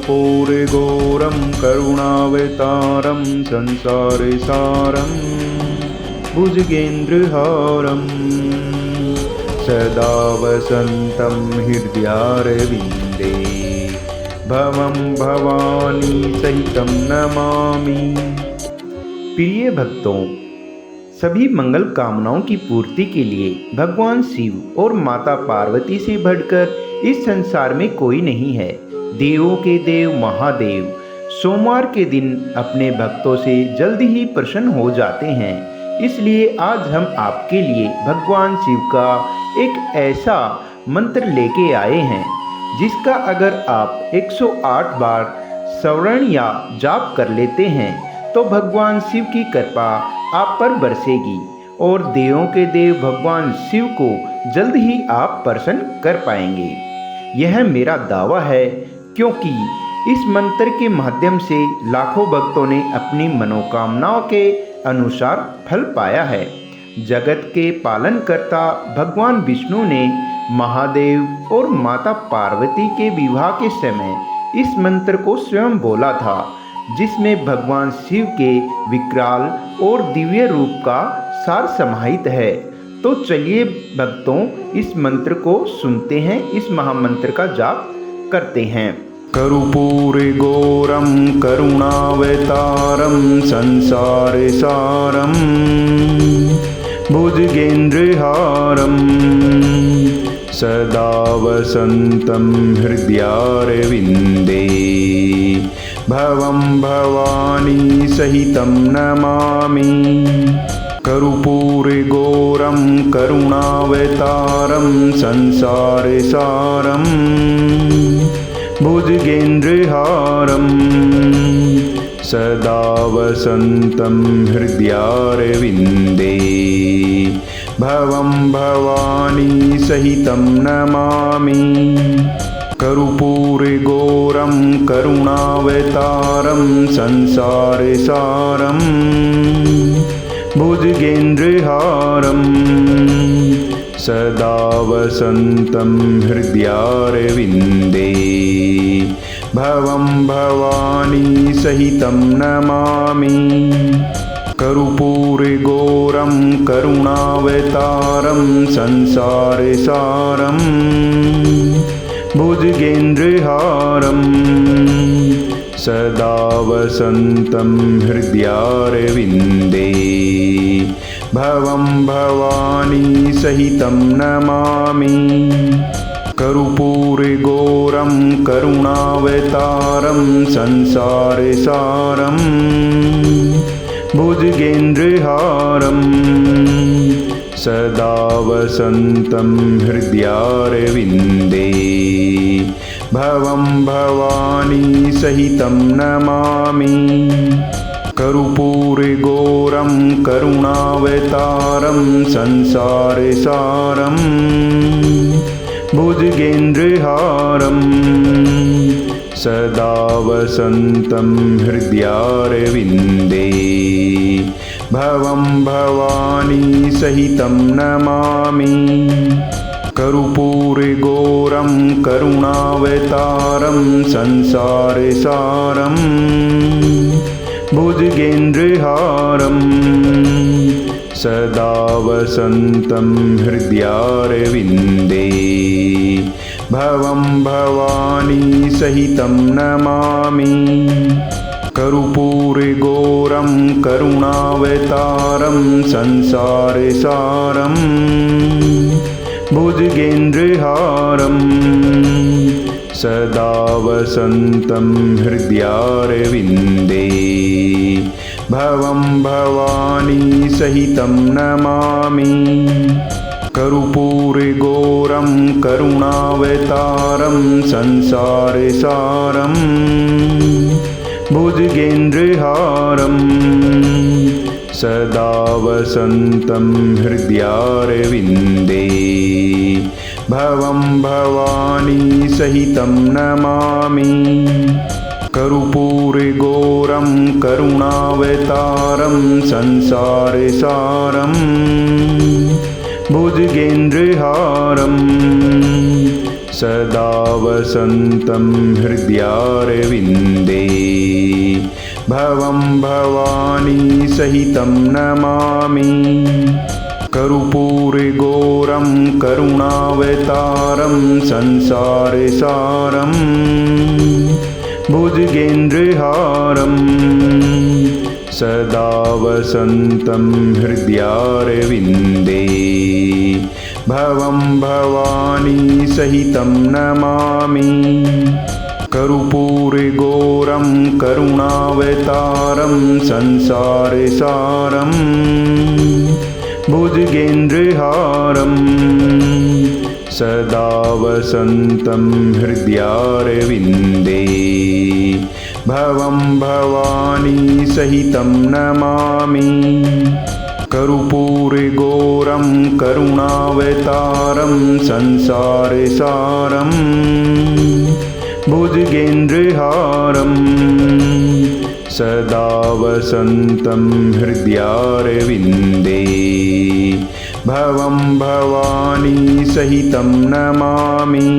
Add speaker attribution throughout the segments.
Speaker 1: करुपूरघोरं करुणावतारं संसारे सारं भुजगेन्द्रहारं सदा वसन्तं हृदयारविन्दे भवं भवानी सहितं नमामि। प्रिय भक्तों, सभी मंगल कामनाओं की पूर्ति के लिए भगवान शिव और माता पार्वती से बढ़कर इस संसार में कोई नहीं है। देवों के देव महादेव सोमवार के दिन अपने भक्तों से जल्द ही प्रसन्न हो जाते हैं। इसलिए आज हम आपके लिए भगवान शिव का एक ऐसा मंत्र लेके आए हैं जिसका अगर आप 108 बार स्मरण या जाप कर लेते हैं तो भगवान शिव की कृपा आप पर बरसेगी और देवों के देव भगवान शिव को जल्द ही आप प्रसन्न कर पाएंगे। यह मेरा दावा है, क्योंकि इस मंत्र के माध्यम से लाखों भक्तों ने अपनी मनोकामनाओं के अनुसार फल पाया है। जगत के पालनकर्ता भगवान विष्णु ने महादेव और माता पार्वती के विवाह के समय इस मंत्र को स्वयं बोला था, जिसमें भगवान शिव के विकराल और दिव्य रूप का सार समाहित है। तो चलिए भक्तों, इस मंत्र को सुनते हैं, इस महामंत्र का जाप करते हैं। करुपूरघोरं करुणावतारं संसारे सारं भुजगेन्द्रहारं सदा वसन्तं हृदयारविन्दे भवं भवानी सहितं नमामि। करुपूरघोरं करुणावतारं संसारे सारं भुजगेन्द्रहारं सदा वसन्तं हृदयारविन्दे भवं भवानी सहितं नमामि। करुपूरघोरं करुणावतारं संसारे सारं भुजगेन्द्रहारं सदा वसन्तं हृदयारविन्दे भवं भवानी सहितं नमामि। करुपूरघोरं करुणावतारं संसारे सारं भुजगेन्द्रहारं सदा वसन्तं हृदयारविन्दे भवं भवानी सहितं नमामि। करुपूरघोरं करुणावतारं संसारे सारं भुजगेन्द्रहारं सदा वसन्तं हृदयारविन्दे भवं भवानी सहितं नमामि। करुपूरघोरं करुणावतारं संसारे सारं भुजगेन्द्रहारं सदा वसन्तं हृदयारविन्दे भवं भवानी सहितं नमामि। करुपूरघोरं करुणावतारं संसारे सारं भुजगेन्द्रहारं सदा वसन्तं हृदयारविन्दे भवं भवानी सहितं नमामि। करुपूरघोरं करुणावतारं संसारे सारं भुजगेन्द्रहारं सदा वसन्तं हृदयारविन्दे भवं भवानी सहितं नमामि। करुपूरघोरं करुणावतारं संसारे सारं भुजगेन्द्रहारं सदा वसन्तं हृदयारविन्दे भवं भवानी सहितं नमामि। करुपूरघोरं करुणावतारं संसारे सारं भुजगेन्द्रहारं सदा वसन्तं हृदयारविन्दे भवं भवानी सहितं नमामि कर्पूरगौरं करुणावतारं संसारसारं भुजगेन्द्रहारं सदा वसन्तं हृदयारविन्दे भवं भवानी सहितं नमामि कर्पूरगौरं करुणावतारं संसारसारं भुजगेन्द्रहारं सदा वसन्तं हृदयारविन्दे भवं भवानी सहितं नमामि कर्पूरगौरं करुणावतारं संसारसारं भुजगेन्द्रहारं सदा वसन्तं हृदयारविन्दे भवं भवानी सहितं नमामि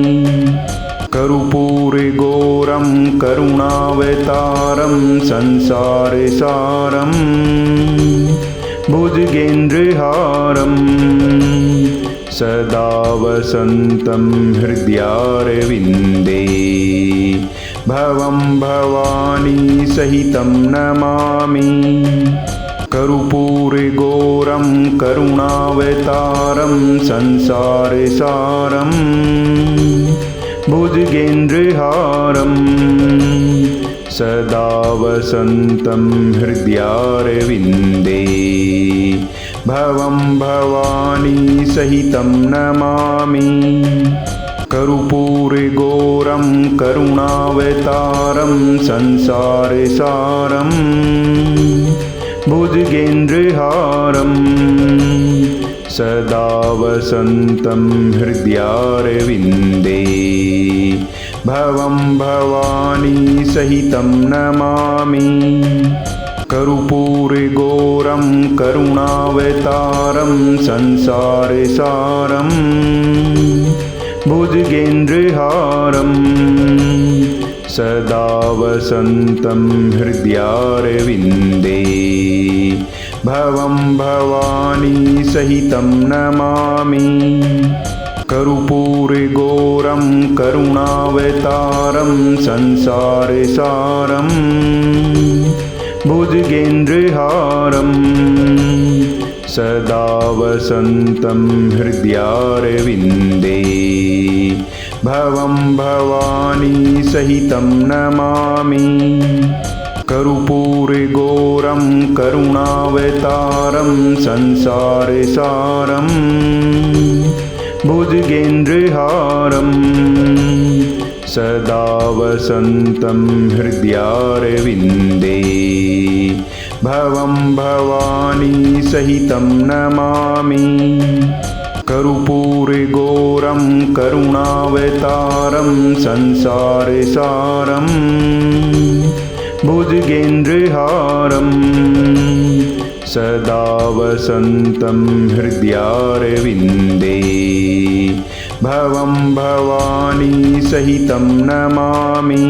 Speaker 1: कर्पूरगौरं करुणावतारं संसारसारं भुजगेन्द्रहारं सदा वसन्तं हृदयारविन्दे भवं भवानी सहितं नमामि कर्पूरगौरं करुणावतारं संसारसारं भुजगेन्द्रहारं सदा वसन्तं हृदयारविन्दे भवं भवानी सहितं नमामि कर्पूरगौरं करुणावतारं संसारसारं भुजगेन्द्रहारं सदा वसन्तं हृदयारविन्दे भवं भवानी सहितं नमामि कर्पूरगौरं करुणावतारं संसारसारं भुजगेन्द्रहारं सदा वसन्तं हृदयारविन्दे भवं भवानी सहितं नमामि कर्पूरगौरं करुणावतारं संसारसारं भुजगेन्द्रहारं सदा वसन्तं हृदयारविन्दे भवं भवानी सहितं नमामि कर्पूरगौरं करुणावतारं संसारसारं भुजगेन्द्रहारं सदा वसन्तं हृदयारविन्दे भवं भवानी सहितं नमामि कर्पूरगौरं करुणावतारं संसारसारं भुजगेन्द्रहारं सदा वसन्तं हृदयारविन्दे भवं भवानी सहितं नमामि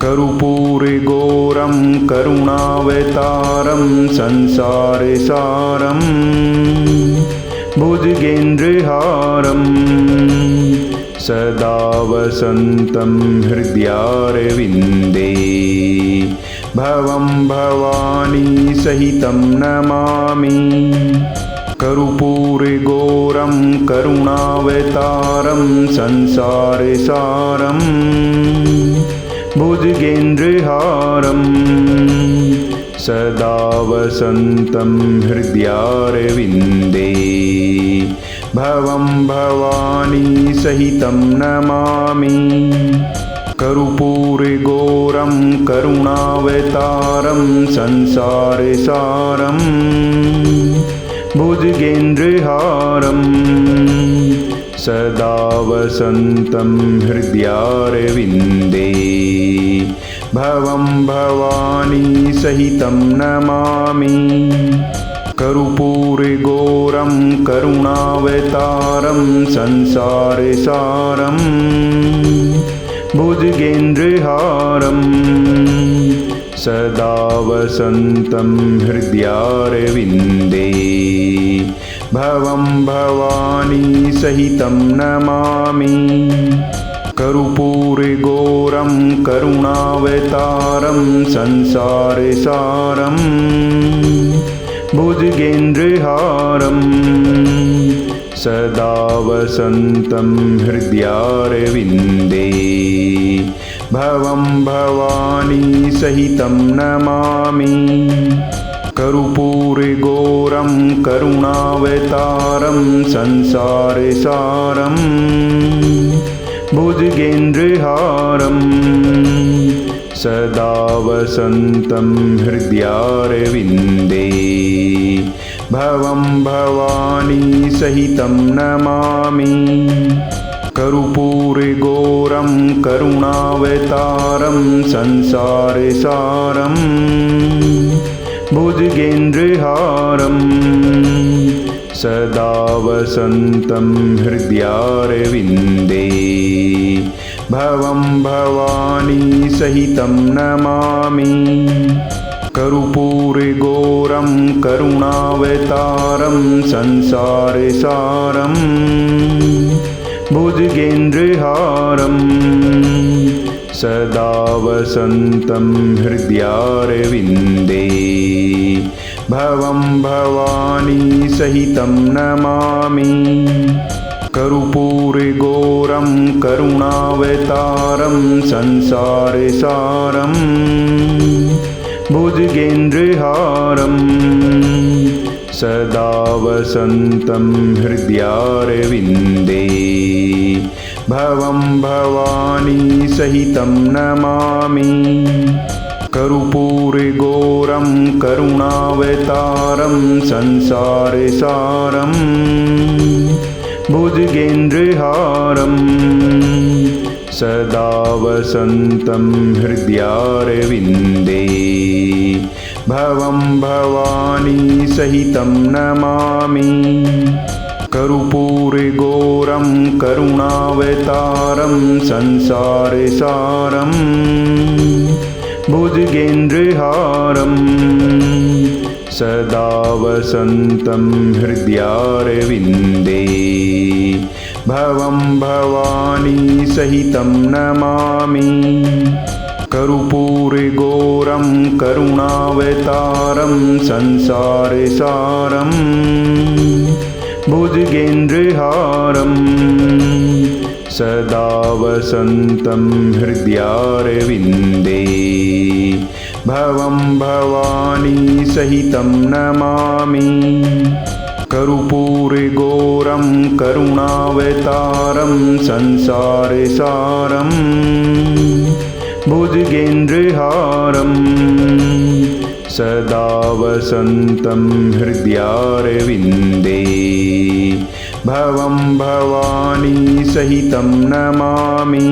Speaker 1: कर्पूरगौरं करुणावतारं संसारसारं भुजगेन्द्रहारं सदा वसन्तं हृदयारविन्दे भवं भवानी सहितं नमामि कर्पूरगौरं करुणावतारं संसारसारं भुजगेन्द्रहारं सदा वसन्तं हृदयारविन्दे भवं भवानी सहितं नमामि कर्पूरगौरं करुणावतारं संसारसारं भुजगेन्द्रहारं सदा वसन्तं हृदयारविन्दे भवं भवानी सहितं नमामि कर्पूरगौरं करुणावतारं संसारसारं भुजगेन्द्रहारं सदा वसन्तं हृदयारविन्दे भवं भवानी सहितं नमामि कर्पूरगौरं करुणावतारं संसारसारं भुजगेन्द्रहारं सदा वसन्तं हृदयारविन्दे भवं भवानी सहितं नमामि कर्पूरगौरं करुणावतारं संसारसारं भुजगेन्द्रहारं सदा वसन्तं हृदयारविन्दे भवं भवानी सहितं नमामि कर्पूरगौरं करुणावतारं संसारसारं भुजगेन्द्रहारं सदा वसन्तं हृदयारविन्दे भवं भवानी सहितं नमामि कर्पूरगौरं करुणावतारं संसारसारं भुजगेन्द्रहारं सदा वसन्तं हृदयारविन्दे भवं भवानी सहितं नमामि कर्पूरगौरं करुणावतारं संसारसारं भुजगेन्द्रहारं सदा वसन्तं हृदयारविन्दे भवं भवानी सहितं नमामि कर्पूरगौरं करुणावतारं संसारसारं भुजगेन्द्रहारं सदा वसन्तं हृदयारविन्दे भवं भवानी सहितं नमामि कर्पूरगौरं करुणावतारं संसारसारं भुजगेन्द्रहारं सदा वसन्तं हृदयारविन्दे भवं भवानी सहितं नमामि कर्पूरगौरं करुणावतारं संसारसारं भुजगेन्द्रहारं सदा वसन्तं हृदयारविन्दे भवं भवानी सहितं नमामि कर्पूरगौरं करुणावतारं संसारसारं भुजगेन्द्रहारं सदा वसन्तं हृदयारविन्दे भवं भवानी सहितं नमामि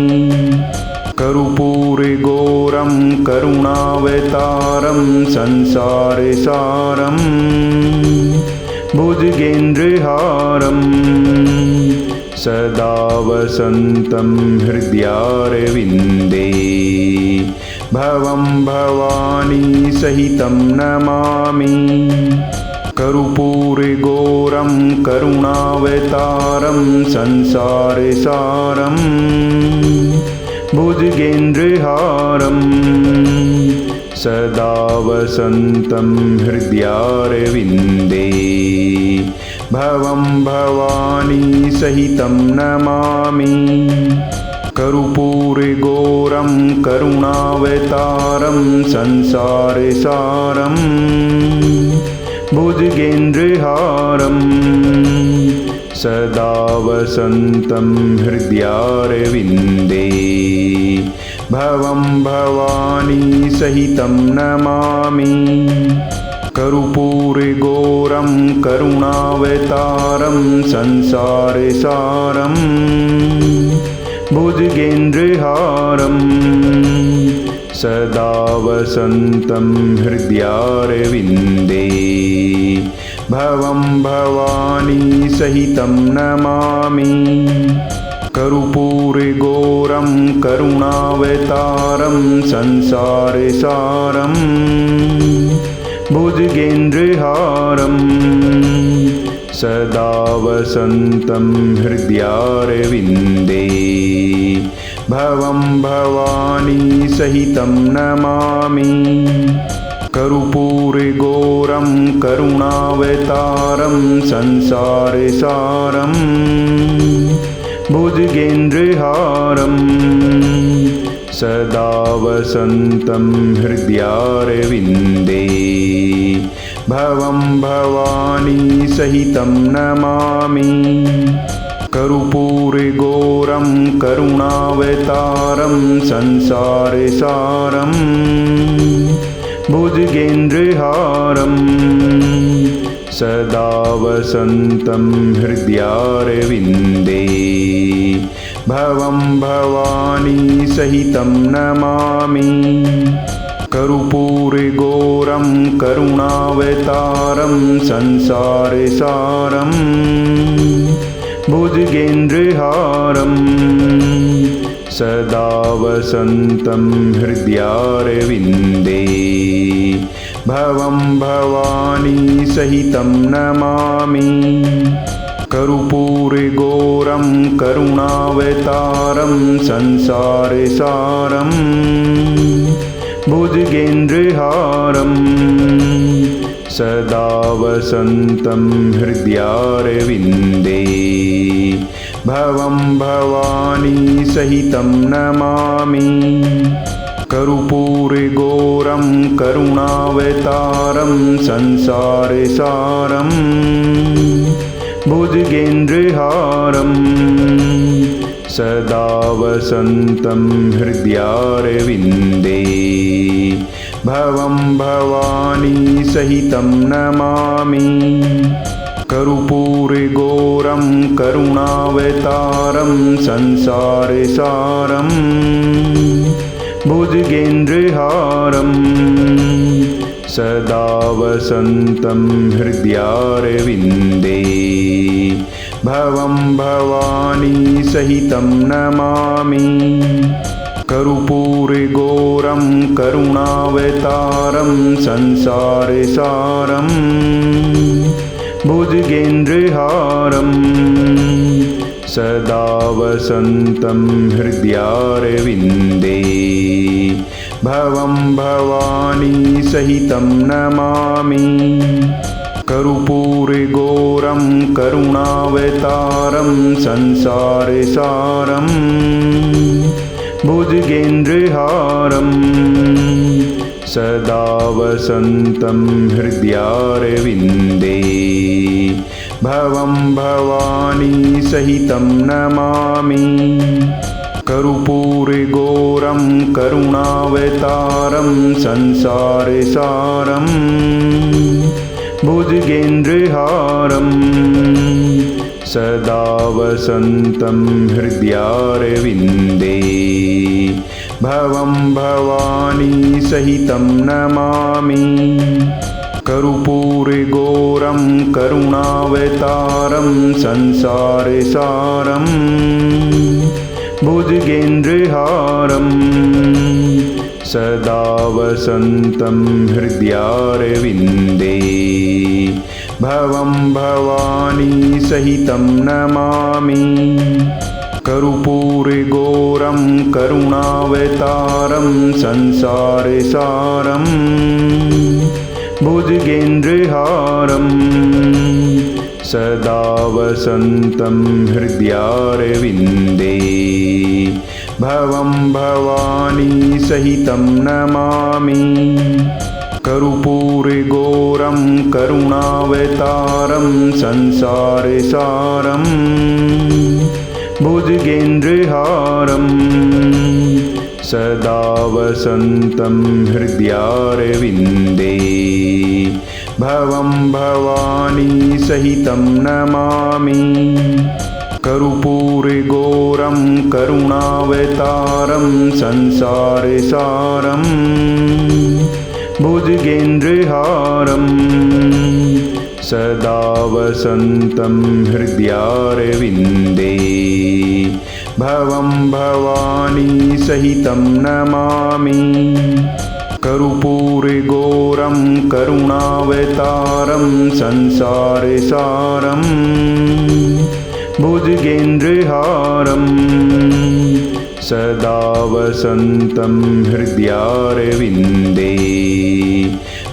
Speaker 1: कर्पूरगौरं करुणावतारं संसारसारं भुजगेन्द्रहारं सदा वसन्तं हृदयारविन्दे भवं भवानी सहितं नमामि कर्पूरगौरं करुणावतारं संसारसारं भुजगेन्द्रहारं सदा वसन्तं हृदयारविन्दे भवं भवानी सहितं नमामि कर्पूरगौरं करुणावतारं संसारसारं भुजगेन्द्रहारं सदा वसन्तं हृदयारविन्दे भवं भवानी सहितं नमामि कर्पूरगौरं करुणावतारं संसारसारं भुजगेन्द्रहारं सदा वसन्तं हृदयारविन्दे भवं भवानी सहितं नमामि कर्पूरगौरं करुणावतारं संसारसारं भुजगेन्द्रहारं सदा वसन्तं हृदयारविन्दे भवं भवानी सहितं नमामि कर्पूरगौरं करुणावतारं संसारसारं भुजगेन्द्रहारं सदा वसन्तं हृदयारविन्दे भवं भवानी सहितं नमामि कर्पूरगौरं करुणावतारं संसारसारं भुजगेन्द्रहारं सदा वसन्तं हृदयारविन्दे भवं भवानी सहितं नमामि कर्पूरगौरं करुणावतारं संसारसारं भुजगेन्द्रहारं सदा वसन्तं हृदयारविन्दे भवं भवानी सहितं नमामि कर्पूरगौरं करुणावतारं संसारसारं भुजगेन्द्रहारं सदा वसन्तं हृदयारविन्दे भवं भवानी सहितं नमामि कर्पूरगौरं करुणावतारं संसारसारं भुजगेन्द्रहारं सदा वसन्तं हृदयारविन्दे भवं भवानी सहितं नमामि कर्पूरगौरं करुणावतारं संसारसारं भुजगेन्द्रहारं सदा वसन्तं हृदयारविन्दे भवं भवानी सहितं नमामि कर्पूरगौरं करुणावतारं संसारसारं भुजगेन्द्रहारं सदा वसन्तं हृदयारविन्दे भवं भवानी सहितं नमामि कर्पूरगौरं करुणावतारं संसारसारं भुजगेन्द्रहारं सदा वसन्तं हृदयारविन्दे भवं भवानी सहितं नमामि कर्पूरगौरं करुणावतारं संसारसारं भुजगेन्द्रहारं सदा वसन्तं हृदयारविन्दे भवं भवानी सहितं नमामि कर्पूरगौरं करुणावतारं संसारसारं भुजगेन्द्रहारं सदा वसन्तं हृदयारविन्दे भवं भवानी सहितं नमामि कर्पूरगौरं करुणावतारं संसारसारं भुजगेन्द्रहारं सदा वसन्तं हृदयारविन्दे भवं भवानी सहितं नमामि कर्पूरगौरं करुणावतारं संसारसारं भुजगेन्द्रहारं सदा वसन्तं हृदयारविन्दे भवं भवानी सहितं नमामि कर्पूरगौरं करुणावतारं संसारसारं भुजगेन्द्रहारं सदा वसन्तं हृदयारविन्दे भवं भवानी सहितं नमामि कर्पूरगौरं करुणावतारं संसारसारं भुजगेन्द्रहारं सदा वसन्तं हृदयारविन्दे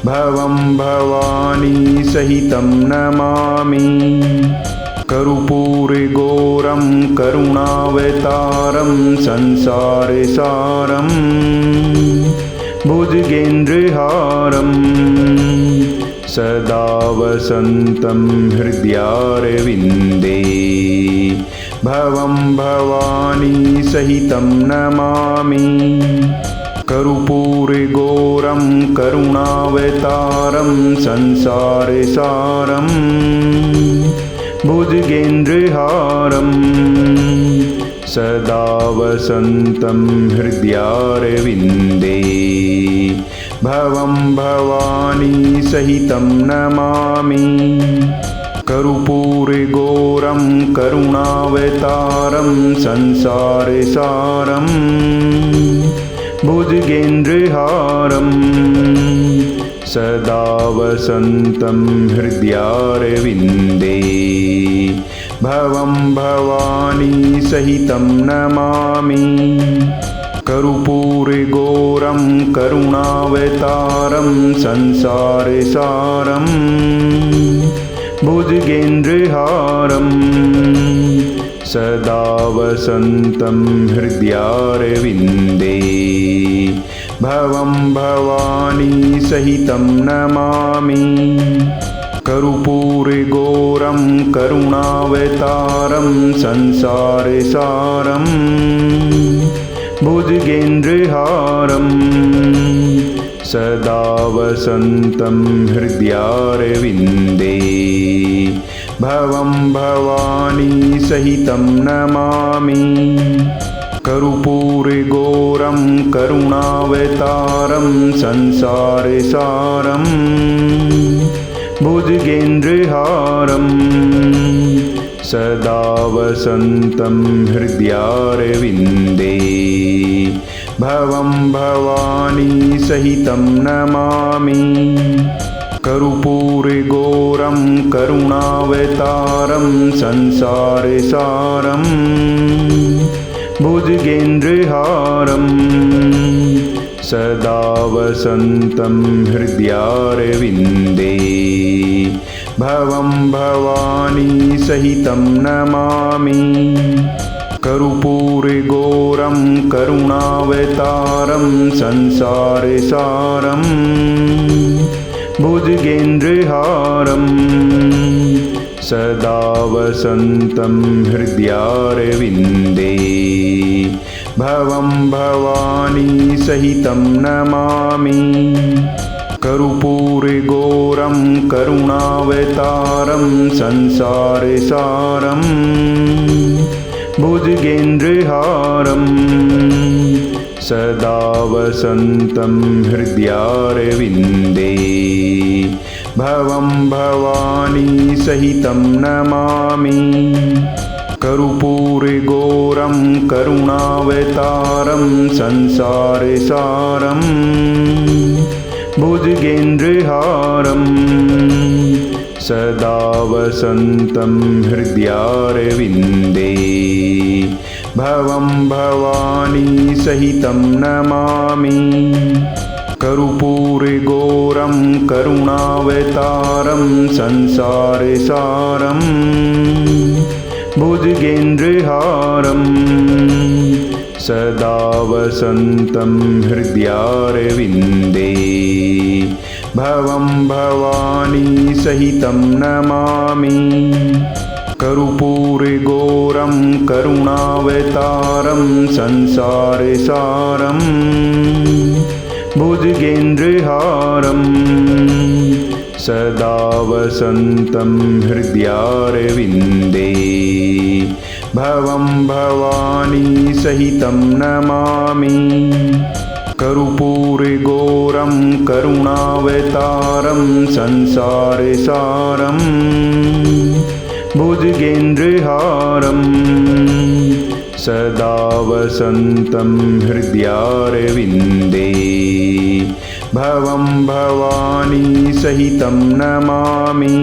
Speaker 1: भवं भवानी सहितं नमामि कर्पूरगौरं करुणावतारं संसारसारं भुजगेन्द्रहारं सदा वसन्तं हृदयारविन्दे भवं भवानी सहितं नमामि कर्पूरगौरं करुणावतारं संसारसारं भुजगेन्द्रहारं सदा वसन्तं हृदयारविन्दे भवं भवानी सहितं नमामि कर्पूरगौरं करुणावतारं संसारसारं भुजगेन्द्रहारं सदा वसन्तं हृदयारविन्दे भवं भवानी सहितं नमामि कर्पूरगौरं करुणावतारं संसारसारं भुजगेन्द्रहारं सदा वसन्तं हृदयारविन्दे भवं भवानी सहितं नमामि कर्पूरगौरं करुणावतारं संसारसारं भुजगेन्द्रहारं सदा वसन्तं हृदयारविन्दे भवं भवानी सहितं नमामि कर्पूरगौरं करुणावतारं संसारसारं भुजगेन्द्रहारं सदा वसन्तं हृदयारविन्दे भवं भवानी सहितं नमामि कर्पूरगौरं करुणावतारं संसारसारं भुजगेन्द्रहारं सदा वसन्तं हृदयारविन्दे भवं भवानी सहितं नमामि कर्पूरगौरं करुणावतारं संसारसारं भुजगेन्द्रहारं सदा वसन्तं हृदयारविन्दे भवं भवानी सहितं नमामि कर्पूरगौरं करुणावतारं संसारसारं भुजगेन्द्रहारं सदा वसन्तं हृदयारविन्दे भवं भवानी सहितं नमामि कर्पूरगौरं करुणावतारं संसारसारं भुजगेन्द्रहारं सदा वसन्तं हृदयारविन्दे भवं भवानी सहितं नमामि कर्पूरगौरं करुणावतारं संसारसारं भुजगेन्द्रहारं सदा वसन्तं हृदयारविन्दे भवं भवानी सहितं नमामि कर्पूरगौरं करुणावतारं संसारसारं भुजगेन्द्रहारं सदा वसन्तं हृदयारविन्दे भवं भवानी सहितं नमामि कर्पूरगौरं करुणावतारं संसारसारं भुजगेन्द्रहारं सदा वसन्तं हृदयारविन्दे भवं भवानी सहितं नमामि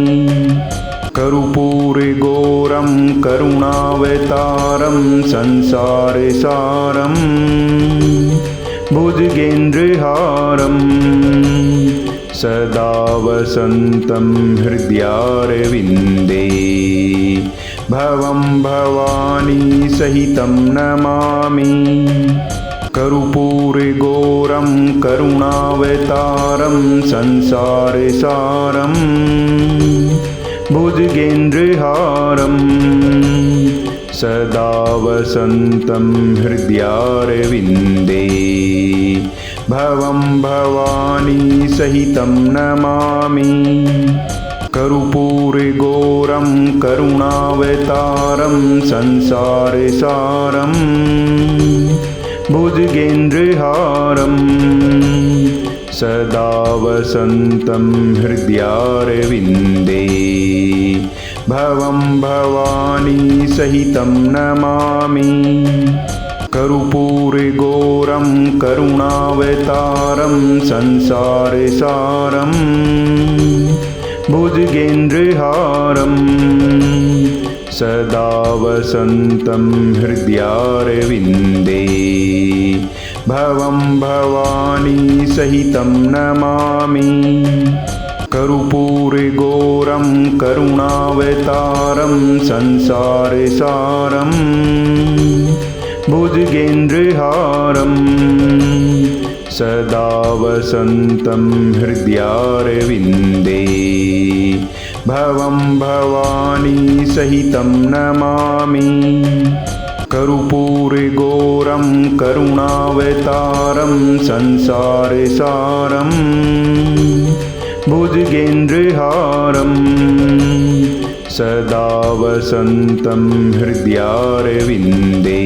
Speaker 1: कर्पूरगौरं करुणावतारं संसारसारं भुजगेन्द्रहारं सदा वसन्तं हृदयारविन्दे भवं भवानी सहितं नमामि कर्पूरगौरं करुणावतारं संसारसारं भुजगेन्द्रहारं सदा वसन्तं हृदयारविन्दे भवं भवानी सहितं नमामि कर्पूरगौरं करुणावतारं संसारसारं भुजगेन्द्रहारं सदा वसन्तं हृदयारविन्दे भवं भवानी सहितं नमामि कर्पूरगौरं करुणावतारं संसारसारं भुजगेन्द्रहारं सदा वसन्तं हृदयारविन्दे भवं भवानी सहितं नमामि कर्पूरगौरं करुणावतारं संसारसारं भुजगेन्द्रहारं सदा वसन्तं हृदयारविन्दे भवं भवानी सहितं नमामि कर्पूरगौरं करुणावतारं संसारसारं भुजगेन्द्रहारं सदा वसन्तं हृदयारविन्दे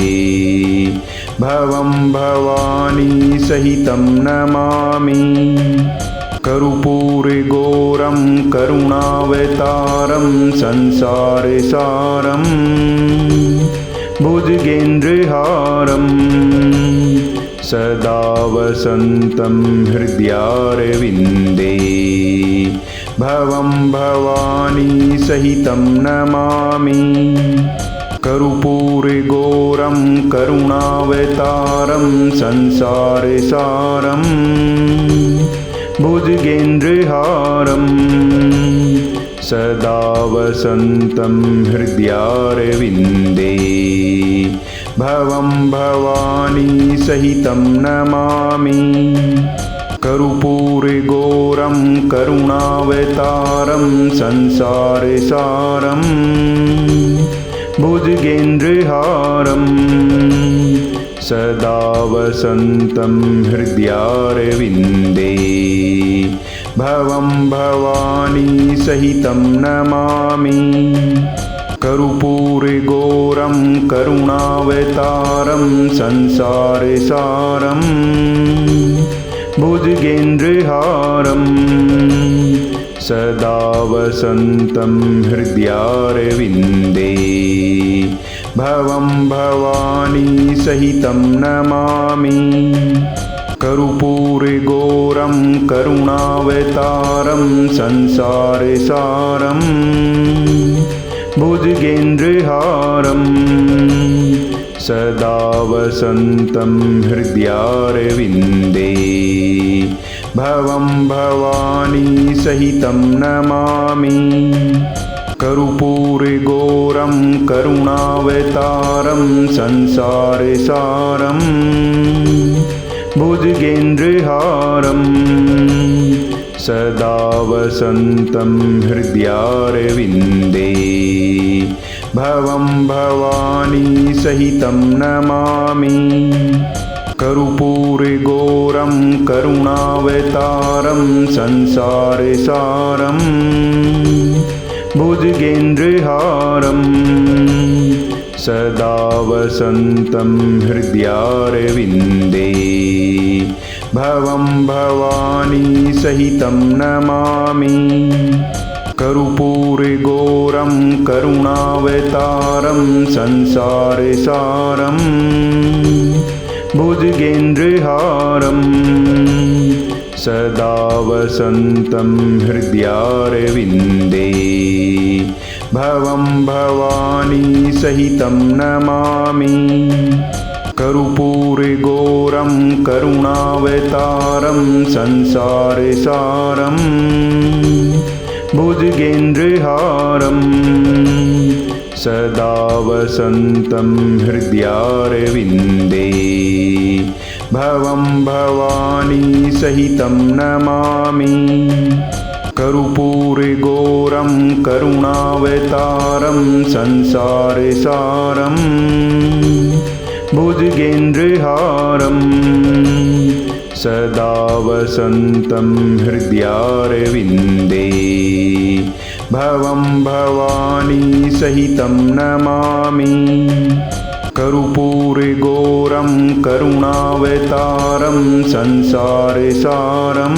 Speaker 1: भवं भवानी सहितं नमामि कर्पूरगौरं करुणावतारं संसारसारं भुजगेन्द्रहारं सदा वसन्तं हृदयारविन्दे भवं भवानी सहितं नमामि कर्पूरगौरं करुणावतारं संसारसारं भुजगेन्द्रहारं सदा वसन्तं हृदयारविन्दे भवं भवानी सहितं नमामि कर्पूरगौरं करुणावतारं संसारसारं भुजगेन्द्रहारं सदा वसन्तं हृदयारविन्दे भवं भवानी सहितं नमामि कर्पूरगौरं करुणावतारं संसारसारं भुजगेन्द्रहारं सदा वसन्तं हृदयारविन्दे भवं भवानी सहितं नमामि कर्पूरगौरं करुणावतारं संसारसारं भुजगेन्द्रहारं सदा वसन्तं हृदयारविन्दे भवं भवानी सहितं नमामि कर्पूरगौरं करुणावतारं संसारसारं भुजगेन्द्रहारं सदा वसन्तं हृदयारविन्दे भवं भवानी सहितं नमामि कर्पूरगौरं करुणावतारं संसारसारं भुजगेन्द्रहारं सदा वसन्तं हृदयारविन्दे भवं भवानी सहितं नमामि कर्पूरगौरं करुणावतारं संसारसारं भुजगेन्द्रहारं सदा वसन्तं हृदयारविन्दे भवं भवानी सहितं नमामि कर्पूरगौरं करुणावतारं संसारसारं भुजगेन्द्रहारं सदा वसन्तं हृदयारविन्दे भवं भवानी सहितं नमामि कर्पूरगौरं करुणावतारं संसारसारं भुजगेन्द्रहारं सदा वसन्तं हृदयारविन्दे भवं भवानी सहितं नमामि कर्पूरगौरं करुणावतारं संसारसारं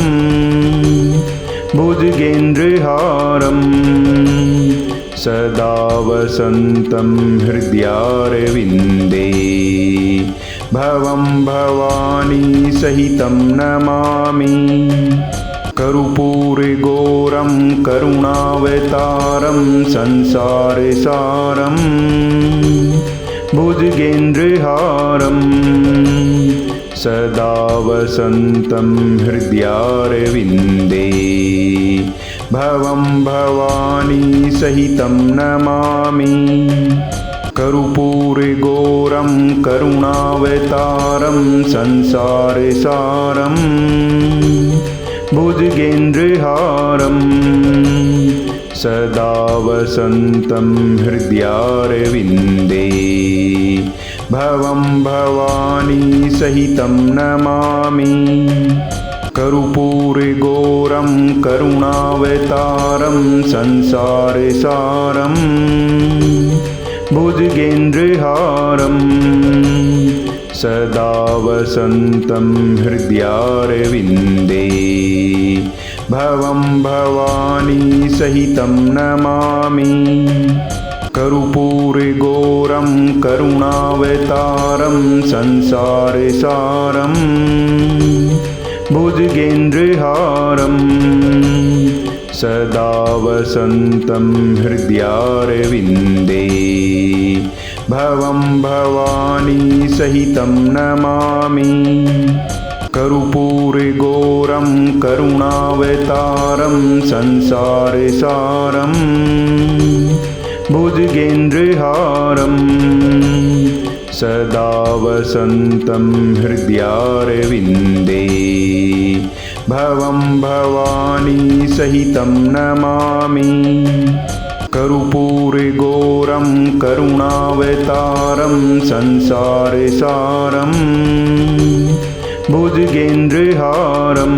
Speaker 1: भुजगेन्द्रहारं सदा वसन्तं हृदयारविन्दे भवं भवानी सहितं नमामि कर्पूरगौरं करुणावतारं संसारसारं भुजगेन्द्रहारं सदा वसन्तं हृदयारविन्दे भवं भवानी सहितं नमामि कर्पूरगौरं करुणावतारं संसारसारं भुजगेन्द्रहारं सदा वसन्तं हृदयारविन्दे भवं भवानी सहितं नमामि कर्पूरगौरं करुणावतारं संसारसारं भुजगेन्द्रहारं सदा वसन्तं हृदयारविन्दे भवं भवानी सहितं नमामि कर्पूरगौरं करुणावतारं संसारसारं भुजगेन्द्रहारं सदा वसन्तं हृदयारविन्दे भवं भवानी सहितं नमामि कर्पूरगौरं करुणावतारं संसारसारं भुजगेन्द्रहारं सदा वसन्तं हृदयारविन्दे भवं भवानी सहितं नमामि कर्पूरगौरं करुणावतारं संसारसारं भुजगेन्द्रहारं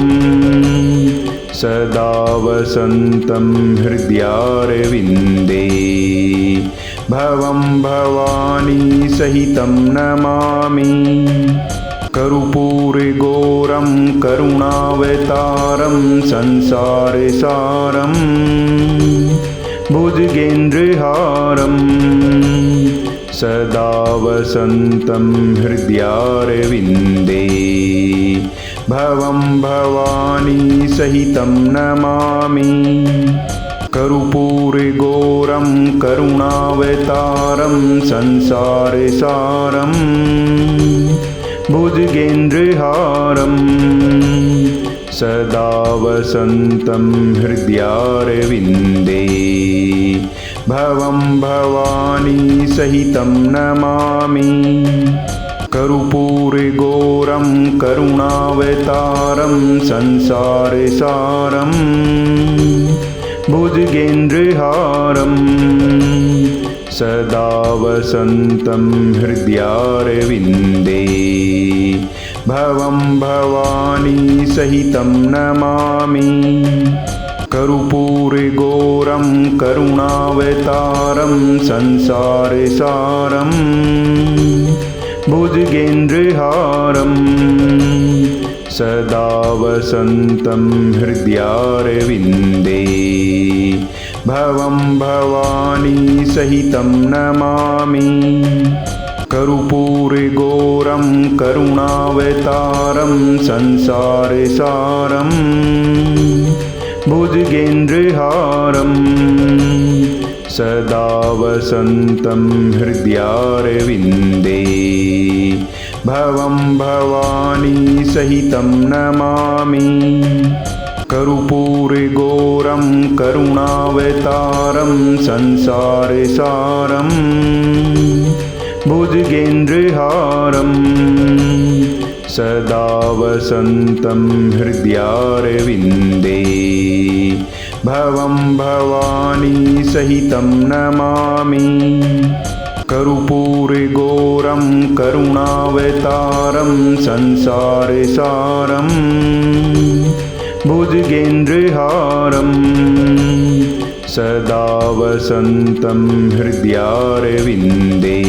Speaker 1: सदा वसन्तं हृदयारविन्दे भवं भवानी सहितं नमामि कर्पूरगौरं करुणावतारं संसारसारं भुजगेन्द्रहारं सदा वसन्तं हृदयारविन्दे भवं भवानी सहितं नमामि कर्पूरगौरं करुणावतारं संसारसारं भुजगेन्द्रहारं सदा वसन्तं हृदयारविन्दे भवं भवानी सहितं नमामि कर्पूरगौरं करुणावतारं संसारसारं भुजगेन्द्रहारं सदा वसन्तं हृदयारविन्दे भवं भवानी सहितं नमामि कर्पूरगौरं करुणावतारं संसारसारं भुजगेन्द्रहारं सदा वसन्तं हृदयारविन्दे भवं भवानी सहितं नमामि कर्पूरगौरं करुणावतारं संसारसारं भुजगेन्द्रहारं सदा वसन्तं हृदयारविन्दे भवं भवानी सहितं नमामि कर्पूरगौरं करुणावतारं संसारसारं भुजगेन्द्रहारं सदा वसन्तं हृदयारविन्दे भवं भवानी सहितं नमामि कर्पूरगौरं करुणावतारं संसारसारं भुजगेन्द्रहारं सदा वसन्तं हृदयारविन्दे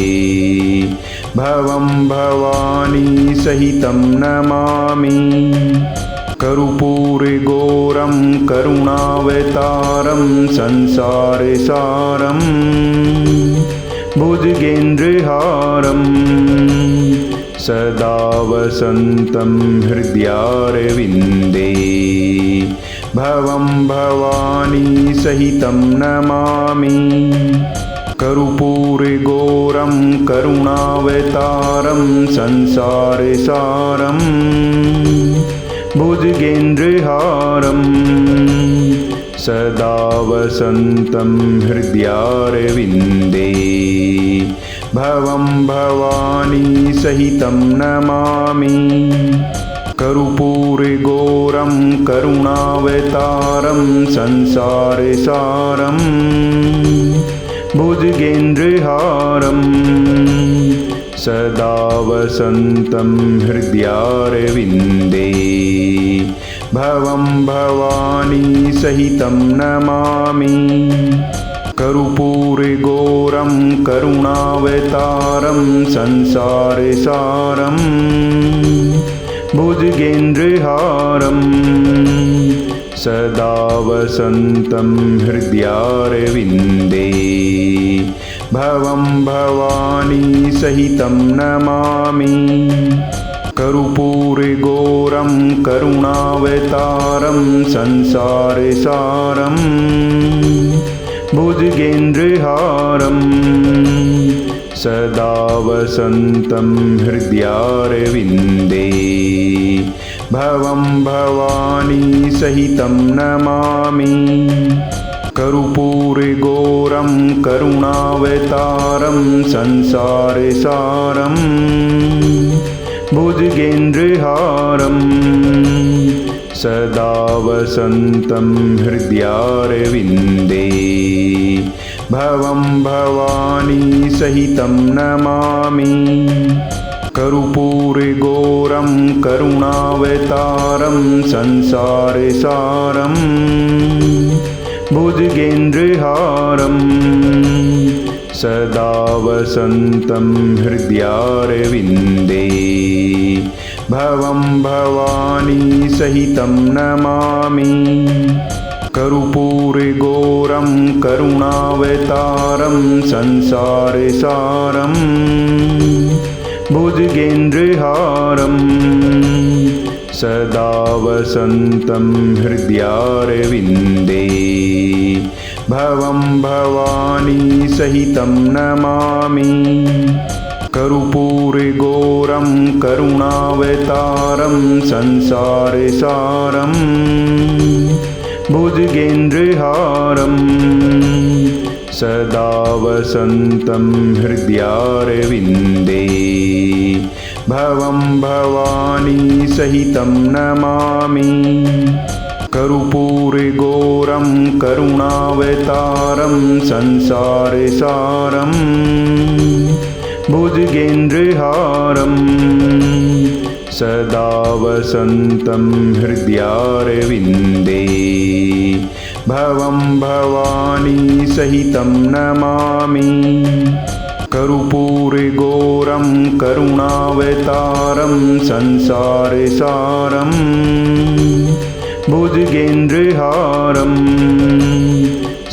Speaker 1: भवं भवानी सहितं नमामि कर्पूरगौरं करुणावतारं संसारसारं भुजगेन्द्रहारं सदा वसन्तं हृदयारविन्दे भवं भवानी सहितं नमामि कर्पूरगौरं करुणावतारं संसारसारं भुजगेन्द्रहारं सदा वसन्तं हृदयारविन्दे भवं भवानी सहितं नमामि कर्पूरगौरं करुणावतारं संसारसारं भुजगेन्द्रहारं सदा वसन्तं हृदयारविन्दे भवं भवानी सहितं नमामि कर्पूरगौरं करुणावतारं संसारसारं भुजगेन्द्रहारं सदा वसन्तं हृदयारविन्दे भवं भवानी सहितं नमामि कर्पूरगौरं करुणावतारं संसारसारं भुजगेन्द्रहारं सदा वसन्तं हृदयारविन्दे भवं भवानी सहितं नमामि कर्पूरगौरं करुणावतारं संसारसारं भुजगेन्द्रहारं सदा वसन्तं हृदयारविन्दे भवं भवानी सहितं नमामि कर्पूरगौरं करुणावतारं संसारसारं भुजगेन्द्रहारं सदा वसन्तं हृदयारविन्दे भवं भवानी सहितं नमामि कर्पूरगौरं करुणावतारं संसारसारं भुजगेन्द्रहारं सदा वसन्तं हृदयारविन्दे भवं भवानी सहितं नमामि कर्पूरगौरं करुणावतारं संसारसारं भुजगेन्द्रहारं सदा वसन्तं हृदयारविन्दे भवं भवानी सहितं नमामि कर्पूरगौरं करुणावतारं संसारसारं भुजगेन्द्रहारं सदा वसन्तं हृदयारविन्दे भवं भवानी सहितं नमामि कर्पूरगौरं करुणावतारं संसारसारं भुजगेन्द्रहारं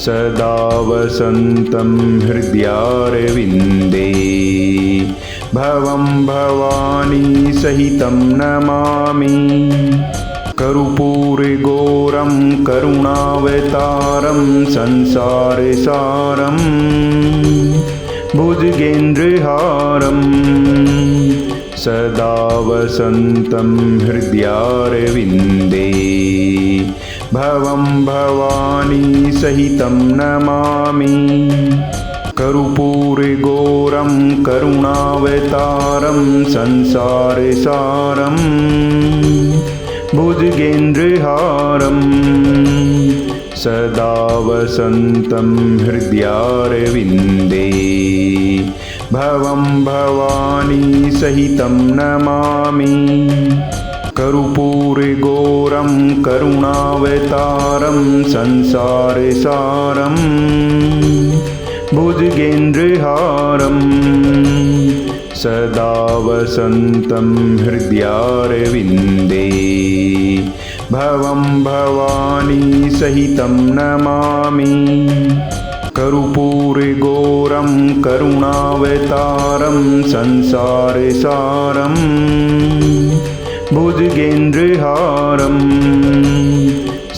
Speaker 1: सदा वसन्तं हृदयारविन्दे भवं भवानी सहितं नमामि कर्पूरगौरं करुणावतारं संसारसारं भुजगेन्द्रहारं सदा वसन्तं हृदयारविन्दे भवं भवानी सहितं नमामि कर्पूरगौरं करुणावतारं संसारसारं भुजगेन्द्रहारं सदा वसन्तं हृदयारविन्दे भवं भवानी सहितं नमामि कर्पूरगौरं करुणावतारं संसारसारं भुजगेन्द्रहारं सदा वसन्तं हृदयारविन्दे भवं भवानी सहितं नमामि कर्पूरगौरं करुणावतारं संसारसारं भुजगेन्द्रहारं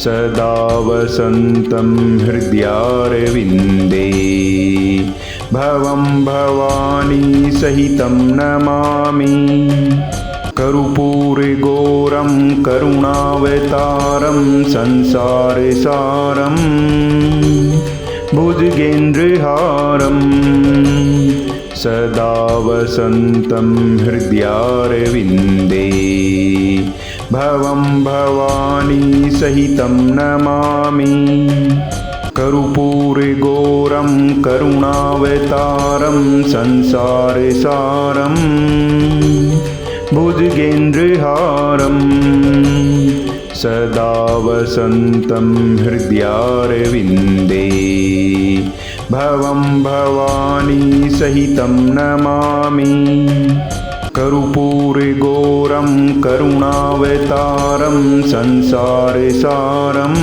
Speaker 1: सदा वसन्तं हृदयारविन्दे भवं भवानी सहितं नमामि कर्पूरगौरं करुणावतारं संसारसारं भुजगेन्द्रहारं सदा वसन्तं हृदयारविन्दे भवं भवानी सहितं नमामि कर्पूरगौरं करुणावतारं संसारसारं भुजगेन्द्रहारं सदा वसन्तं हृदयारविन्दे भवं भवानी सहितं नमामि कर्पूरगौरं करुणावतारं संसारसारं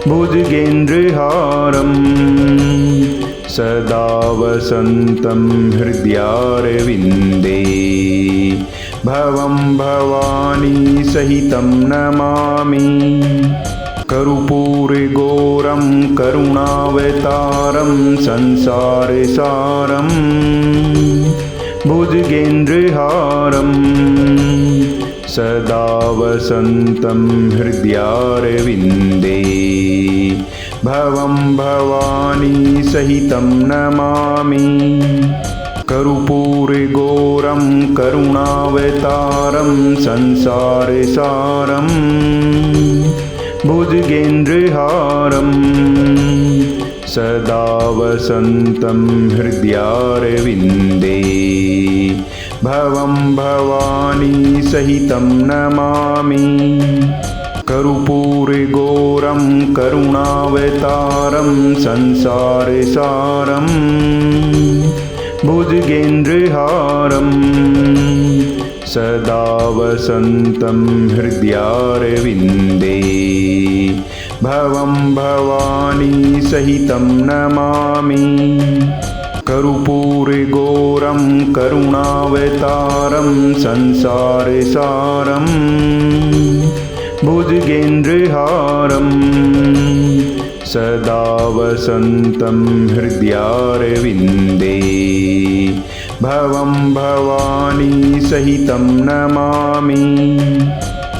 Speaker 1: भुजगेन्द्रहारं सदा वसन्तं हृदयारविन्दे भवं भवानी सहितं नमामि कर्पूरगौरं करुणावतारं संसारसारं भुजगेन्द्रहारं सदा वसन्तं हृदयारविन्दे भवं भवानी सहितं नमामि कर्पूरगौरं करुणावतारं संसारसारं भुजगेन्द्रहारं सदा वसन्तं हृदयारविन्दे भवं भवानी सहितं नमामि कर्पूरगौरं करुणावतारं संसारसारं भुजगेन्द्रहारं सदा वसन्तं हृदयारविन्दे भवं भवानी सहितं नमामि कर्पूरगौरं करुणावतारं संसारसारं भुजगेन्द्रहारं सदा वसन्तं हृदयारविन्दे भवं भवानी सहितं नमामि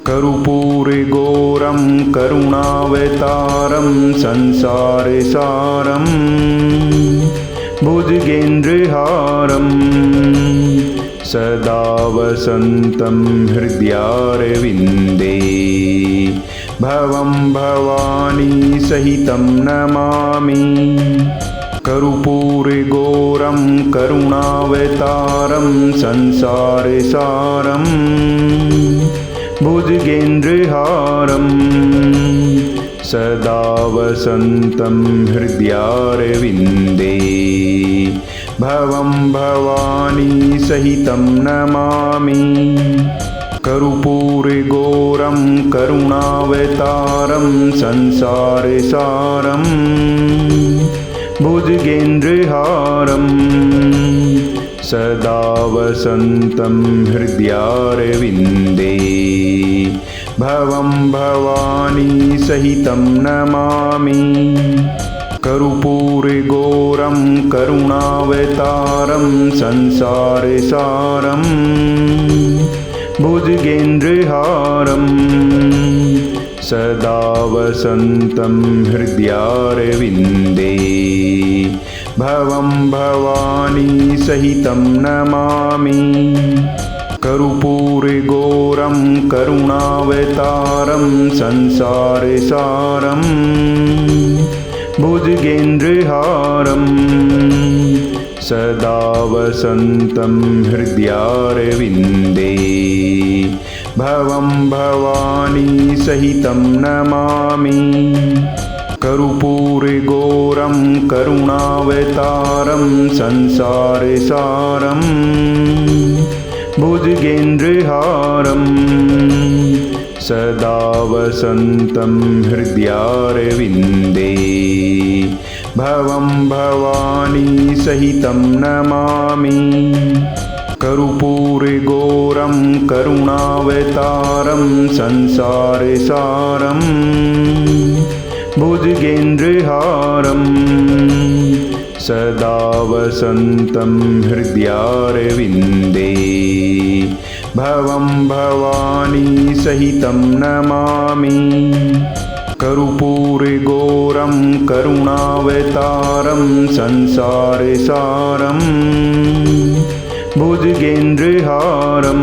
Speaker 1: कर्पूरगौरं करुणावतारं संसारसारं भुजगेन्द्रहारं सदा वसन्तं हृदयारविन्दे भवं भवानी सहितं नमामि कर्पूरगौरं करुणावतारं संसारसारं भुजगेन्द्रहारं सदा वसन्तं हृदयारविन्दे भवं भवानी सहितं नमामि कर्पूरगौरं करुणावतारं संसारसारं भुजगेन्द्रहारं सदा वसन्तं हृदयारविन्दे भवं भवानी सहितं नमामि कर्पूरगौरं करुणावतारं संसारसारं भुजगेन्द्रहारं सदा वसन्तं हृदयारविन्दे भवं भवानी सहितं नमामि कर्पूरगौरं करुणावतारं संसारसारं भुजगेन्द्रहारं सदा वसन्तं हृदयारविन्दे भवं भवानी सहितं नमामि कर्पूरगौरं करुणावतारं संसारसारं भुजगेन्द्रहारं सदा वसन्तं हृदयारविन्दे भवं भवानी सहितं नमामि कर्पूरगौरं करुणावतारं संसारसारं भुजगेन्द्रहारं सदा वसन्तं हृदयारविन्दे भवं भवानी सहितं नमामि कर्पूरगौरं करुणावतारं संसारसारं भुजगेन्द्रहारं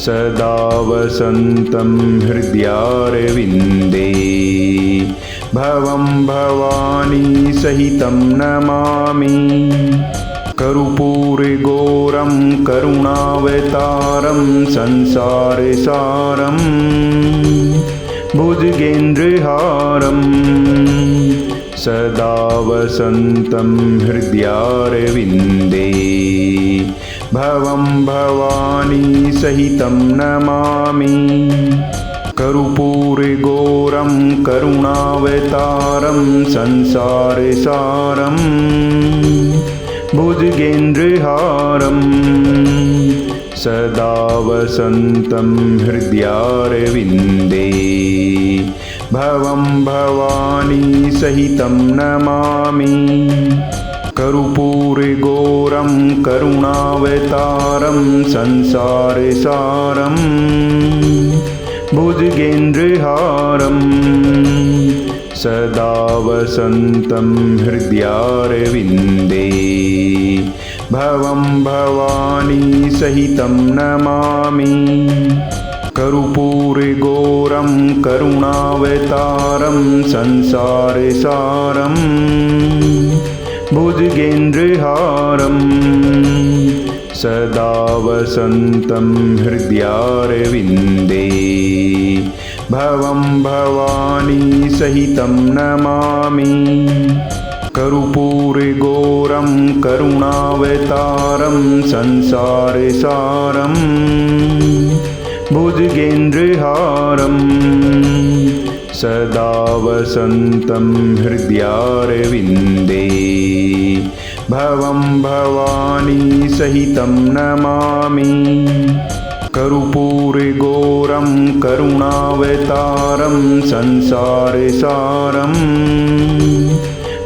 Speaker 1: सदा वसन्तं हृदयारविन्दे भवं भवानी सहितं नमामि कर्पूरगौरं करुणावतारं संसारसारं भुजगेन्द्रहारं सदा वसन्तं हृदयारविन्दे भवं भवानी सहितं नमामि कर्पूरगौरं करुणावतारं संसारसारं भुजगेन्द्रहारं सदा वसन्तं हृदयारविन्दे भवं भवानी सहितं नमामि कर्पूरगौरं करुणावतारं संसारसारं भुजगेन्द्रहारं सदा वसन्तं हृदयारविन्दे भवं भवानी सहितं नमामि कर्पूरगौरं करुणावतारं संसारसारं भुजगेन्द्रहारं सदा वसन्तं हृदयारविन्दे भवं भवानी सहितं नमामि कर्पूरगौरं करुणावतारं संसारसारं भुजगेन्द्रहारं सदा वसन्तं हृदयारविन्दे भवं भवानी सहितं नमामि कर्पूरगौरं करुणावतारं संसारसारं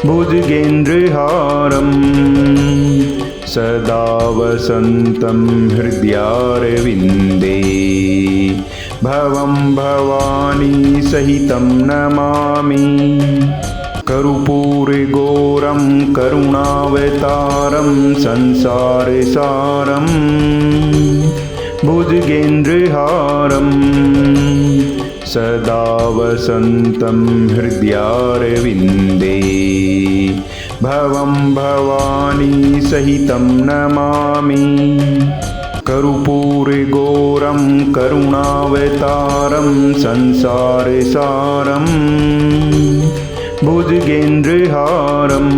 Speaker 1: भुजगेन्द्रहारं सदा वसन्तं हृदयारविन्दे भवं भवानी सहितं नमामि कर्पूरगौरं करुणावतारं संसारसारं भुजगेन्द्रहारं सदा वसन्तं हृदयारविन्दे भवं भवानी सहितं नमामि कर्पूरगौरं करुणावतारं संसारसारं भुजगेन्द्रहारं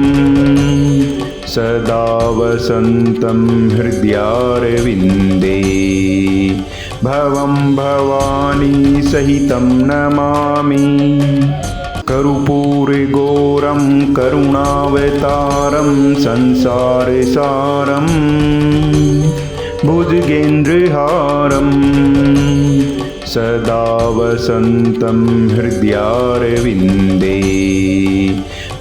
Speaker 1: सदा वसन्तं हृदयारविन्दे भवं भवानी सहितं नमामि कर्पूरगौरं करुणावतारं संसारसारं भुजगेन्द्रहारं सदा वसन्तं हृदयारविन्दे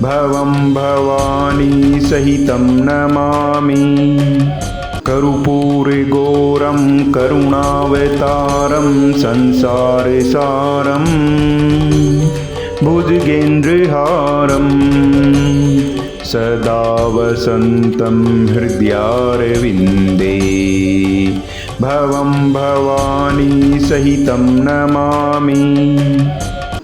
Speaker 1: भवं भवानी सहितं नमामि कर्पूरगौरं करुणावतारं संसारसारं भुजगेन्द्रहारं सदा वसन्तं हृदयारविन्दे भवं भवानी सहितं नमामि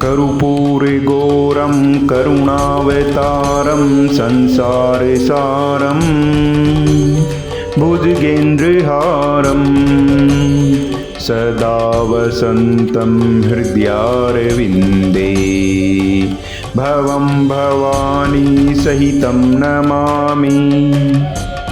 Speaker 1: कर्पूरगौरं करुणावतारं संसारसारं भुजगेन्द्रहारं सदा वसन्तं हृदयारविन्दे भवं भवानी सहितं नमामि।